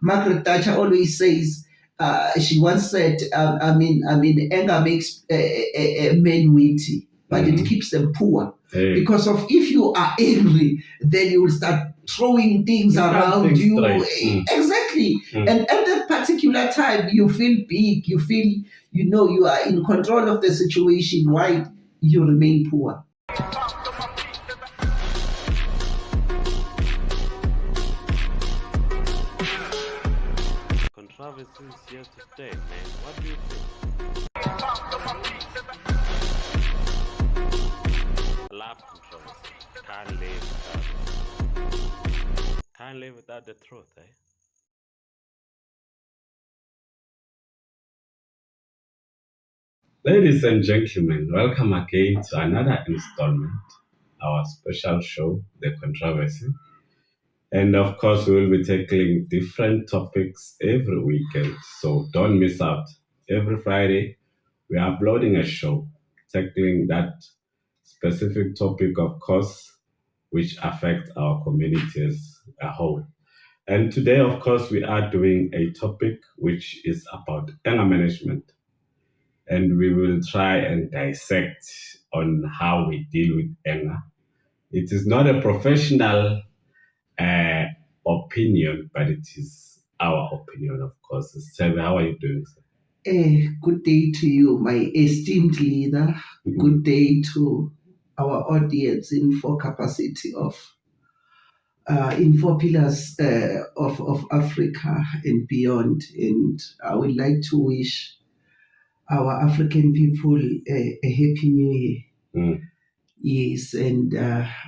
Margaret Thatcher always says, she once said, anger makes men witty, but it keeps them poor. Because of if you are angry, then you will start throwing things around you. Exactly. And at that particular time, you feel big, you feel, you are in control of the situation. Why you remain poor? Controversy is here to stay, man. What do you think? Love controversy. Can't live without the truth, eh? Ladies and gentlemen, welcome again to another installment, our special show, The Controversy. And of course, we will be tackling different topics every weekend, so don't miss out. Every Friday, we are uploading a show tackling that specific topic, of course, which affects our community as a whole. And today, of course, we are doing a topic which is about anger management. And we will try and dissect on how we deal with anger. It is not a professional opinion, but it is our opinion, of course. Steve, how are you doing, sir? Good day to you, my esteemed leader. Good day to our audience in four capacity of in 4 pillars of Africa and beyond. And I would like to wish our African people a happy new year. Yes, and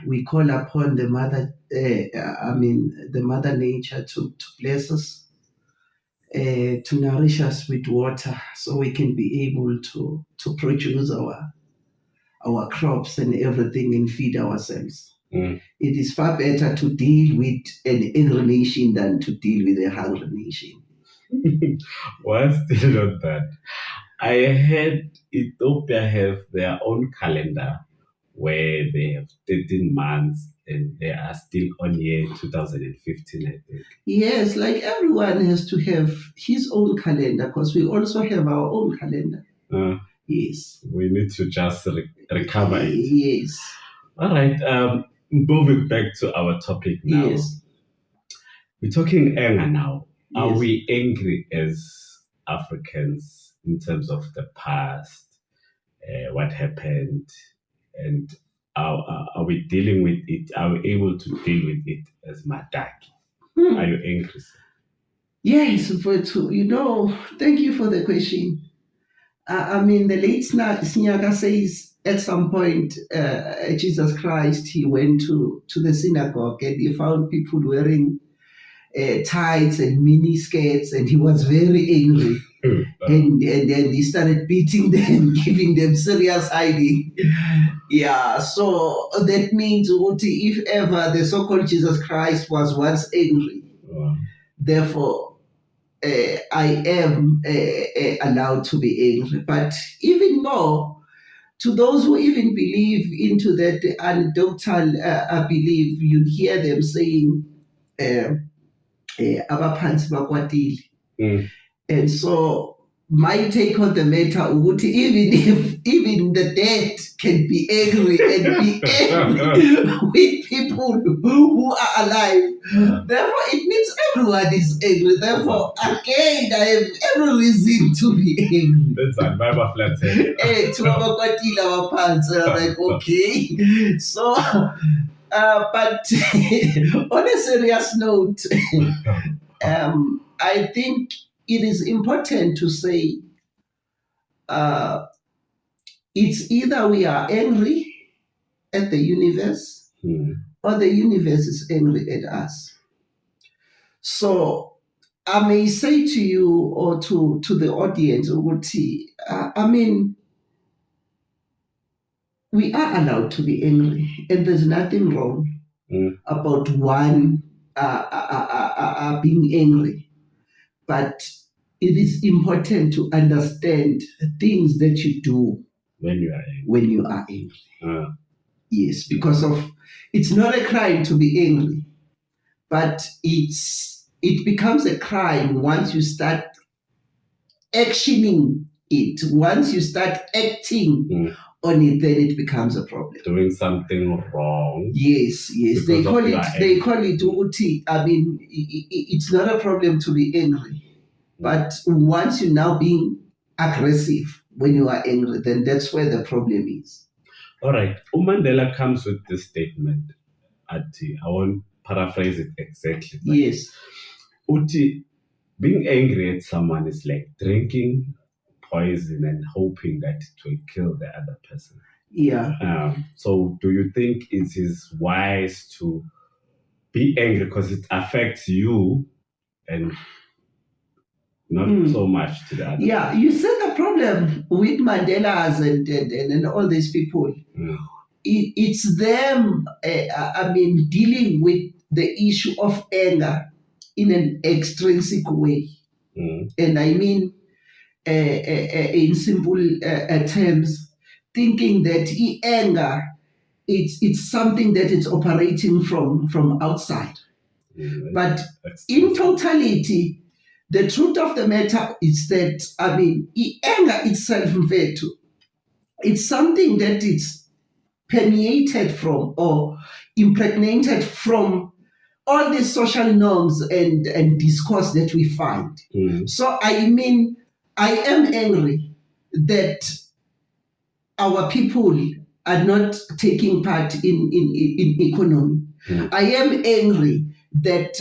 we call upon the mother, the mother nature to bless us, to nourish us with water, so we can be able to produce our crops and everything and feed ourselves. It is far better to deal with an angry nation than to deal with a hungry nation. Well, still on that. I heard Ethiopia have their own calendar where they have 13 months and they are still on year 2015, I think. Yes, like everyone has to have his own calendar because we also have our own calendar. Yes. We need to just recover it. Yes. All right. Moving back to our topic now. Yes. We're talking anger now. Yes. Are we angry as Africans in terms of the past, what happened, and are we dealing with it? Are we able to deal with it as Madaki? Are you angry, sir? Yes, but thank you for the question. The late Snyaka says at some point, Jesus Christ, he went to the synagogue and he found people wearing tights and mini skirts, and he was very angry. And then he started beating them, giving them serious hiding. Yeah, so that means if ever the so-called Jesus Christ was once angry, therefore I am allowed to be angry. But even more, to those who even believe into that anecdotal belief, you'd hear them saying, abaphansi bakwatile. And so my take on the matter would, even the dead can be angry and be angry with people who are alive. Therefore, it means everyone is angry. Therefore, again, I have every reason to be angry. That's a Bible flat. To our pants, I'm like, okay. So, but on a serious note, I think it is important to say it's either we are angry at the universe or the universe is angry at us. So I may say to you or to the audience, we are allowed to be angry, and there's nothing wrong about one being angry. But it is important to understand things that you do when you are angry. Yes, because it's not a crime to be angry, but it's it becomes a crime once you start actioning it. Once you start acting on it, then it becomes a problem. Doing something wrong. Yes. Because They of call your it. They call it uti. I mean, it's not a problem to be angry, but once you're now being aggressive when you are angry, then that's where the problem is. All right. Mandela comes with this statement. I won't paraphrase it exactly. But Yes. Uti, being angry at someone is like drinking poison and hoping that it will kill the other person. Yeah. So do you think it is wise to be angry because it affects you and not so much to the other? Yeah, you see the problem with Mandela's and all these people. It's them, dealing with the issue of anger in an extrinsic way. And I mean, in simple terms, thinking that anger, it's something that is operating from outside. But in totality, the truth of the matter is that, anger itself, it's something that is permeated from or impregnated from all the social norms and discourse that we find. So I am angry that our people are not taking part in economy. I am angry that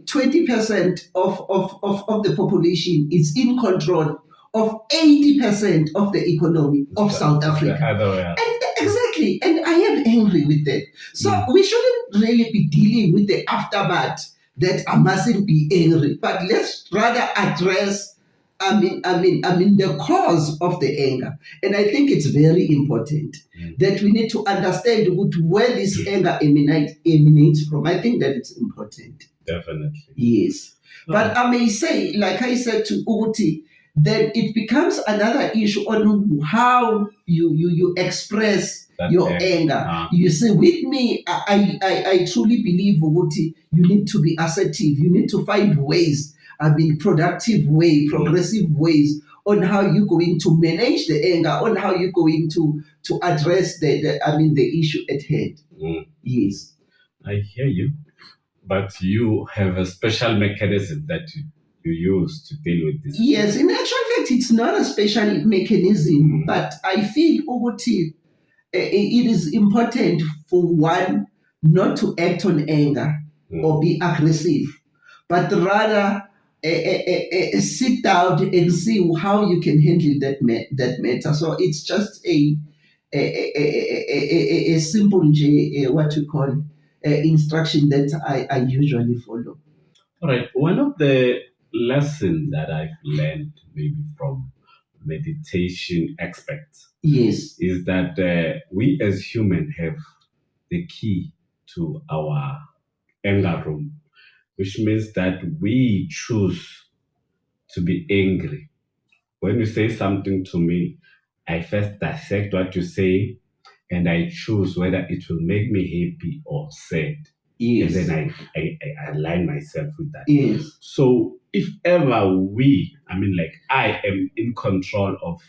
20% of the population is in control of 80% of the economy of South Africa. Exactly. And I am angry with that. So we shouldn't really be dealing with the aftermath that I mustn't be angry, but let's rather address the cause of the anger. And I think it's very important that we need to understand where this anger emanates from. I think that it's important. Definitely. Yes. But I may say, like I said to Uti, then it becomes another issue on how you express that your anger. You see, with me, I truly believe, Uti, you need to be assertive. You need to find ways, productive way, progressive ways on how you're going to manage the anger, on how you're going to address the issue at hand. Yes. I hear you. But you have a special mechanism that you use to deal with this. Yes, in actual fact, it's not a special mechanism, but I feel, Uguti, it is important for one not to act on anger or be aggressive, but rather sit down and see how you can handle that matter. So it's just a simple what you call instruction that I usually follow. All right. One of the lessons that I've learned maybe from meditation experts is that we as humans have the key to our anger room, which means that we choose to be angry. When you say something to me, I first dissect what you say and I choose whether it will make me happy or sad. Yes. And then I align myself with that. Yes. So if ever I am in control of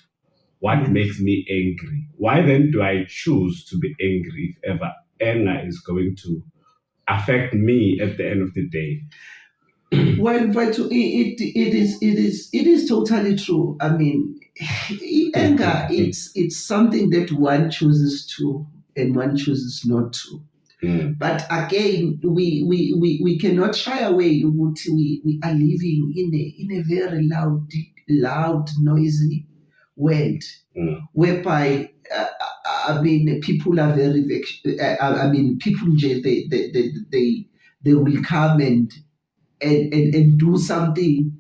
what makes me angry, why then do I choose to be angry if ever anger is going to affect me at the end of the day? Well, but it is totally true. Anger it's something that one chooses to and one chooses not to. But again, we cannot shy away. We are living in a very loud, noisy world, whereby people are very people they will come and do something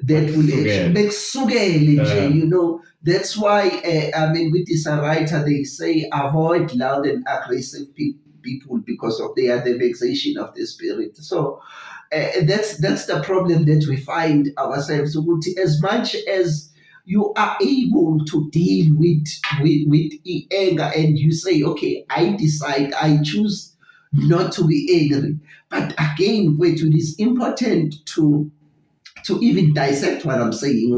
that will actually make sugel. That's why with this writer they say avoid loud and aggressive people because of they are the vexation of the spirit. So that's the problem that we find ourselves. As much as you are able to deal with anger and you say, okay, I decide, I choose not to be angry. But again, wait, it is important to even dissect what I'm saying.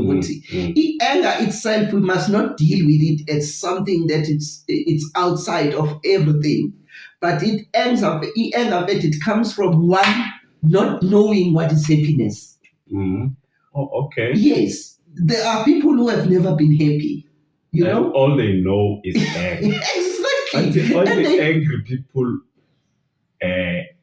Anger itself, we must not deal with it as something that it's outside of everything. But anger, it comes from one not knowing what is happiness. Oh, okay. Yes, there are people who have never been happy. You And know, all they know is anger. exactly. All the angry people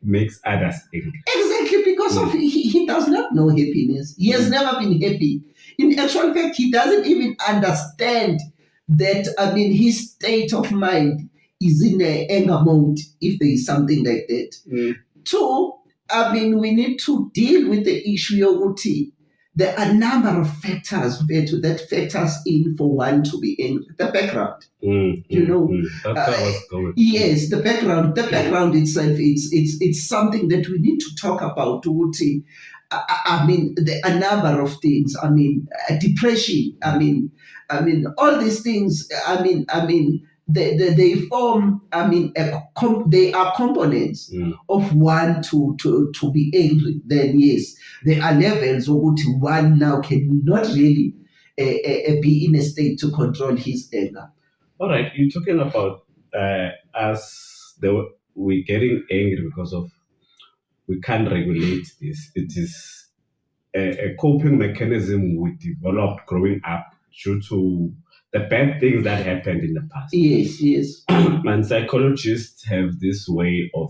makes others angry. Exactly, because of he does not know happiness. He has never been happy. In actual fact, he doesn't even understand that. I mean, his state of mind is in an anger mode. If there is something like that. Two, I mean, we need to deal with the issue of Uti. There are a number of factors that factors in for one to be angry. The background. You know, that's how I was going. Yes, the background. The background itself, it's something that we need to talk about. Uti. I mean, a number of things. I mean, depression. I mean, all these things. I mean, they form. I mean, they are components of one to be angry. Then yes, there are levels of which one now cannot really be in a state to control his anger. All right, you're talking about we're getting angry because of we can't regulate this. It is a coping mechanism we developed growing up due to the bad things that happened in the past. Yes. And psychologists have this way of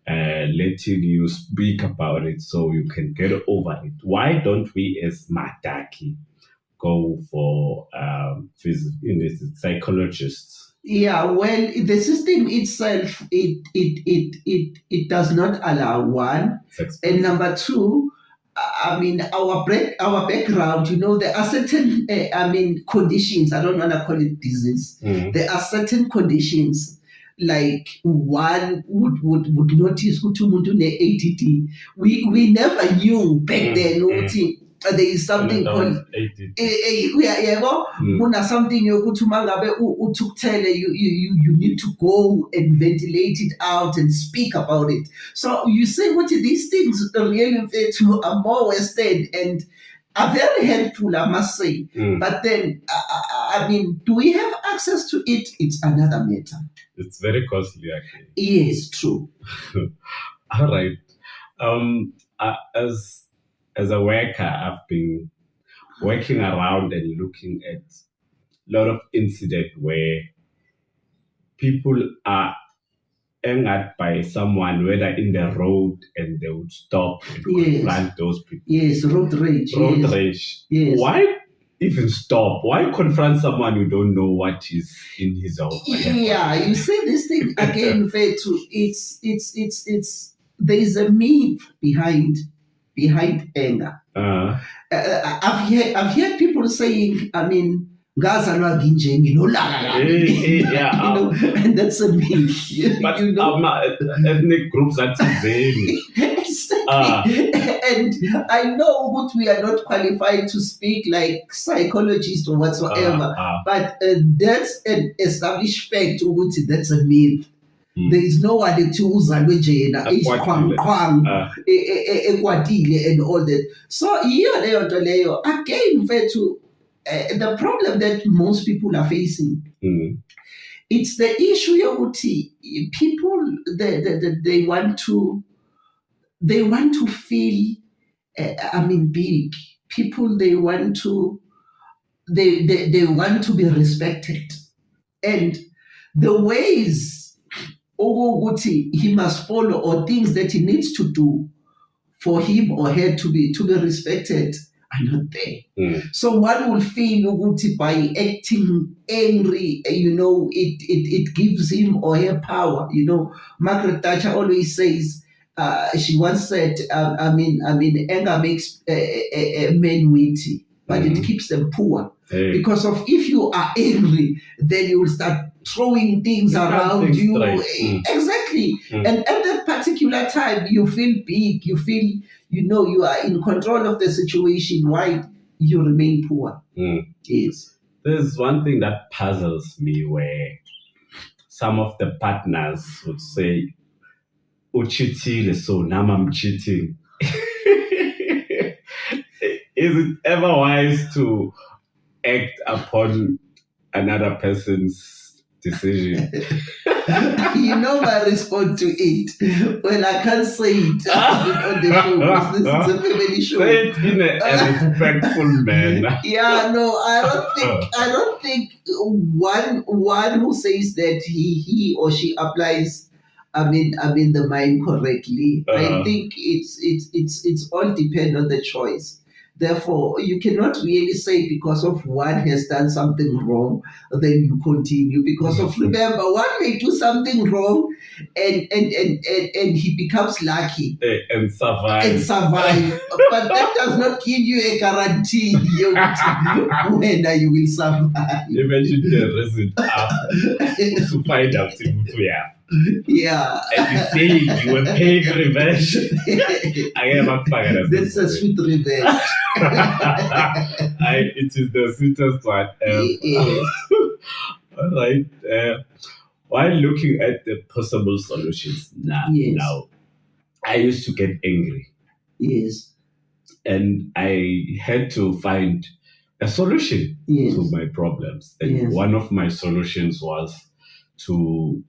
letting you speak about it so you can get over it. Why don't we as Madaki go for psychologists? Yeah, well, the system itself, it does not allow one. And number two, I mean, our background, you know, there are certain, conditions. I don't want to call it disease. There are certain conditions, like one would notice who ADD. We never knew back then. There is something called something you need to go and ventilate it out and speak about it. So you say what these things really are more Western and are very helpful, I must say. But then, I mean, do we have access to it? It's another matter. It's very costly, actually. Yes, true. All right. As a worker, I've been working around and looking at a lot of incidents where people are angered by someone, whether in the road, and they would stop and confront those people. Yes, road rage. Rage. Yes. Why even stop? Why confront someone you don't know what is in his own? Yeah, you say this thing again, Fetu. It's there is a myth behind anger. I've heard people saying, I mean, and that's a myth. But ethnic groups are and I know what we are not qualified to speak like psychologists or whatsoever, but that's an established fact. That's a myth. There is no one that uzalwe njena ekwatile and all that. So yiyo leyo nto leyo again mfethu, the problem that most people are facing, it's the issue yokuthi people they want to feel big. People they want to be respected, and the ways he must follow or things that he needs to do for him or her to be respected are not there. So one will feel by acting angry, it gives him or her power. Margaret Thatcher always says, she once said, anger makes men witty, but it keeps them poor. Because of if you are angry, then you will start throwing things around you. Exactly. And at that particular time, you feel big. You feel, you are in control of the situation. Why you remain poor? Yes. There's one thing that puzzles me where some of the partners would say, uchitile, so now I'm cheating. Is it ever wise to act upon another person's decision? You know my response to it. Well, I can't say it on the show because this is a family show. Say it in a respectful manner. Yeah, no, I don't think one who says that he or she applies the mind correctly. I think it's all depend on the choice. Therefore, you cannot really say because of one has done something wrong, then you continue. Because of remember, one may do something wrong and he becomes lucky And survive. But that does not give you a guarantee whether you will survive. Imagine the reason to find out if we are. Yeah. And you say you were paying revenge. That's a sweet revenge. It is the sweetest one ever. Yes. All right. While looking at the possible solutions now, I used to get angry. Yes. And I had to find a solution to my problems. And one of my solutions was to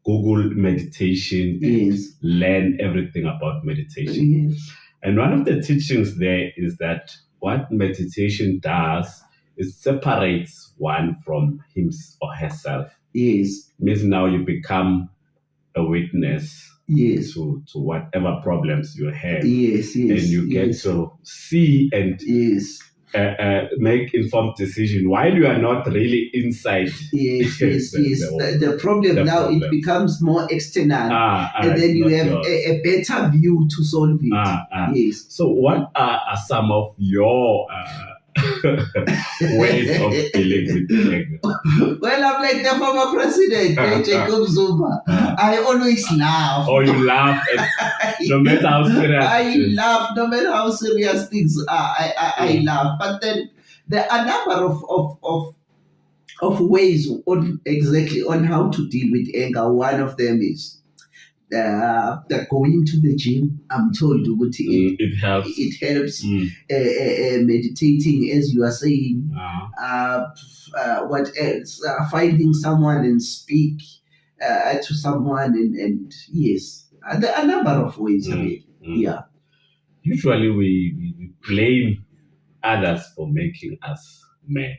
Google meditation and learn everything about meditation. And one of the teachings there is that what meditation does is separates one from him or herself. Yes. Means now you become a witness to whatever problems you have. Yes. And you get to see and make informed decision while you are not really inside. The problem now it becomes more external, and then you have a better view to solve it. Yes. So, what are some of your ways of dealing with anger? Well, I'm like the former president, Jacob Zuma. I always laugh. Oh, you laugh, no matter how serious. I laugh, no matter how serious things are. I laugh. But then there are a number of ways on how to deal with anger. One of them is going to the gym. I'm told it helps. It helps. Meditating, as you are saying. What else? Finding someone and speak to someone, and yes, there are a number of ways. Yeah. Usually we blame others for making us mad.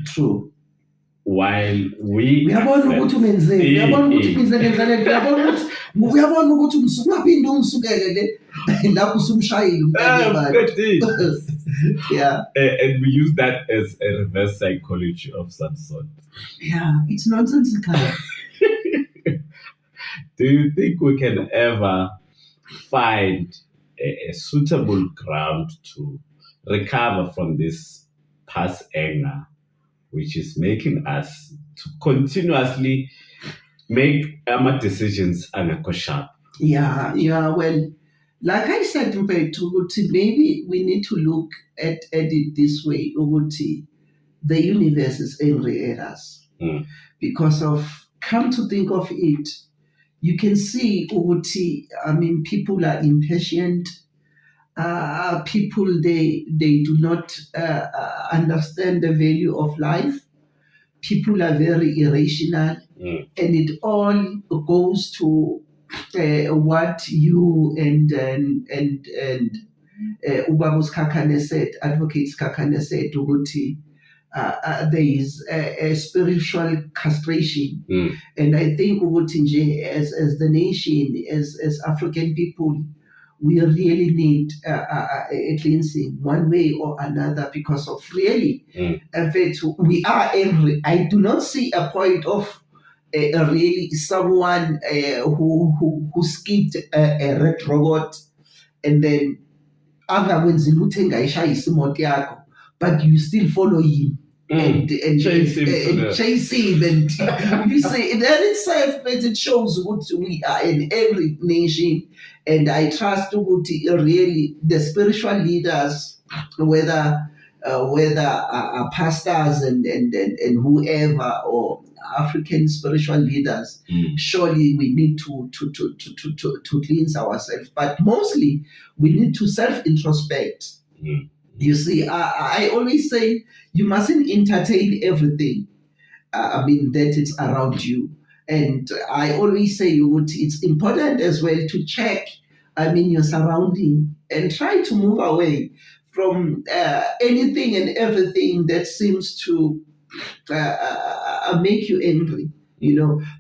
True. While we uyabona ukuthi umenzeni, uyabona ukuthi ngizenzele, uyabona ukuthi usungaphinde ungisukele le lapho usumshayile umntana. Yeah. And we use that as a reverse psychology of some sort. Yeah, it's nonsensical. Do you think we can ever find a suitable ground to recover from this past anger, which is making us to continuously make our decisions sharp? Yeah. Well, like I said, maybe we need to look at it this way. The universe is angry at us because of, come to think of it, you can see, people are impatient. People, they do not understand the value of life. People are very irrational, and it all goes to what you and Ubabus Kakane said, Advocates Kakane said, there is a spiritual castration. And I think as the nation, as African people, we really need a cleansing one way or another because of really, in fact, we are angry. I do not see a point of really someone who skipped a red robot and then but you still follow him. And chase him, and you see, that itself, but it shows what we are in every nation. And I trust really the spiritual leaders, whether pastors and whoever, or African spiritual leaders, surely we need to cleanse ourselves. But mostly, we need to self-introspect. You see, I always say you mustn't entertain everything. That it's around you. And I always say it's important as well to check, your surrounding and try to move away from anything and everything that seems to make you angry,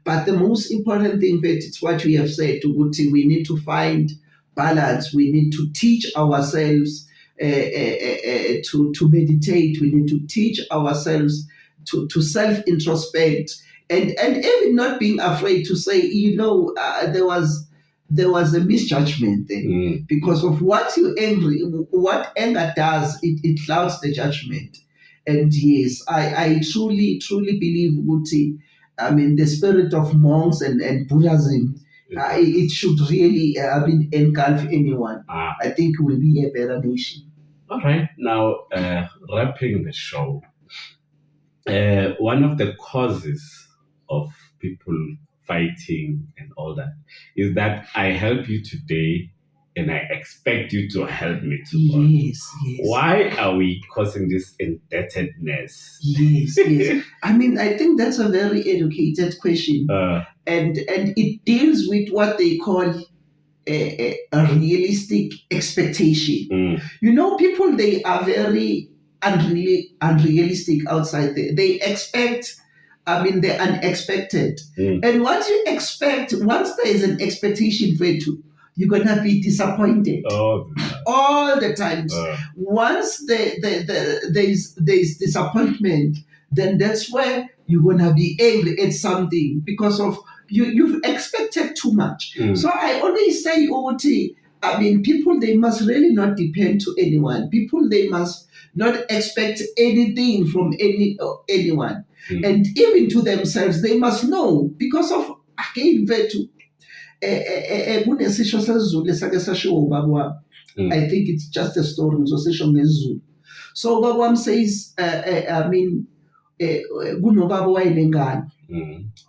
But the most important thing that it's what we have said, we need to find balance. We need to teach ourselves to meditate. We need to teach ourselves to self-introspect and even not being afraid to say, there was a misjudgment there because of what anger does. It clouds the judgment. And yes, I truly believe, Guti, the spirit of monks and Buddhism, it should really engulf anyone. I think we'll be a better nation. All right, now wrapping the show. One of the causes of people fighting and all that is that I help you today and I expect you to help me tomorrow. Yes. Why are we causing this indebtedness? Yes. I think that's a very educated question. And it deals with what they call a realistic expectation. People, they are very unrealistic outside there. They expect, the unexpected. And once you expect, once there is an expectation for it, you're going to be disappointed. All the times. Once there's disappointment, then that's where you're going to be angry at something because of you've expected too much. So I always say, Oti, people, they must really not depend to anyone. People, they must not expect anything from anyone. And even to themselves, they must know because of, again, I think it's just a story. So Babam says,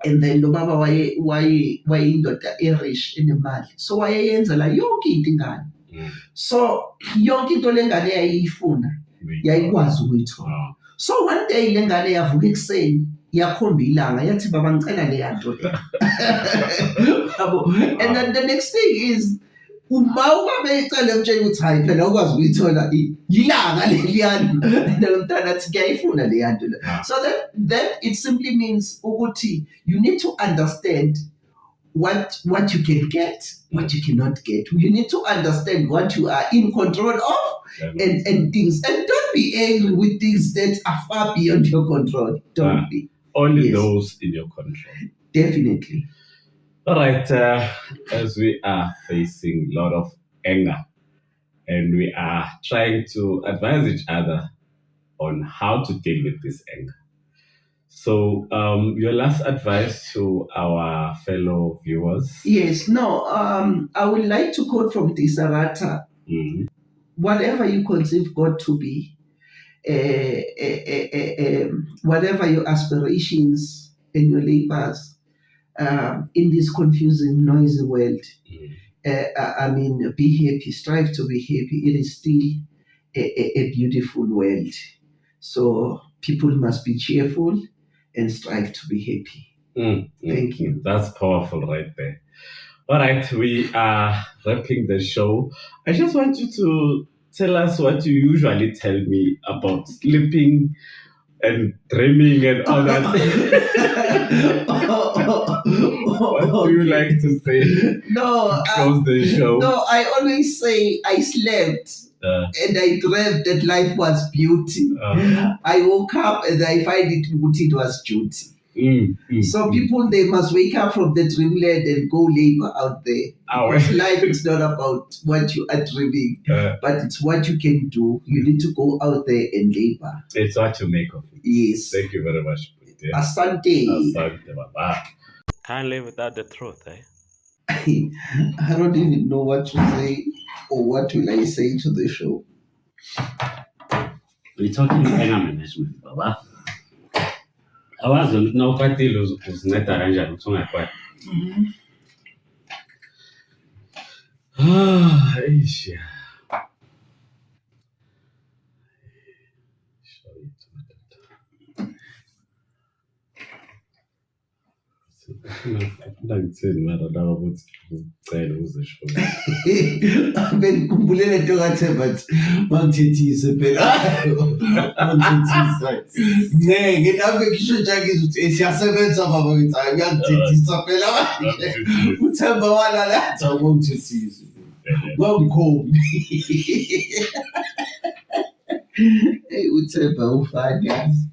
and then lo baba wayindoda Irish enemali, so wayeyenzela yonke into ingane. So yonke into lengane yayifuna yayikwazi ukuyithola. So one day lengane yavuka ekuseni yakhomba ilanga yathi baba ngicela le yanto. And then the next thing is uma ubabecela umtshela ukuthi hayi phela ukwazi ukuyithola ilanga leliyana nomntana athi ngiyayifuna le yanto. So that it simply means ukuthi you need to understand what you can get, what you cannot get. You need to understand what you are in control of and things. And don't be angry with things that are far beyond your control. Don't be. Only those in your control. Definitely. All right. As we are facing a lot of anger and we are trying to advise each other on how to deal with this anger. So, your last advice to our fellow viewers? Yes, I would like to quote from Tisarata. Whatever you conceive God to be, whatever your aspirations and your labors, in this confusing, noisy world, be happy, strive to be happy. It is still a beautiful world. So, people must be cheerful and strive to be happy. Thank you. That's powerful right there. All right, we are wrapping the show. I just want you to tell us what you usually tell me about sleeping and dreaming and all that. What do you like to say? Close the show. No, I always say I slept. And I dreamt that life was beauty. I woke up and I find it was duty. So people, they must wake up from the dreamland and go labor out there. Because life is not about what you are dreaming, but it's what you can do. You need to go out there and labor. It's what you make of it. Yes. Thank you very much. Asante. Asante, baba. Can't live without the truth, eh? I don't even know what to say or what will I say to the show. We're talking anger management, Baba. awazi ukuthi na ukwatile uzinceda kanjani ukuthi ungakwati. Eish. Ngithini mara laba ukuthi ucela uzisho. Bengikhumbule lento kaThemba nje bangithethise phela. Bangithethisa. Ngeke nami ngisho nje ukuthi siyasebenza baba ngithi hayi uyangithethisa phela manje. uThemba walalatha ukungithethisa. Wangikhombi. Hey uThemba ufani yazi.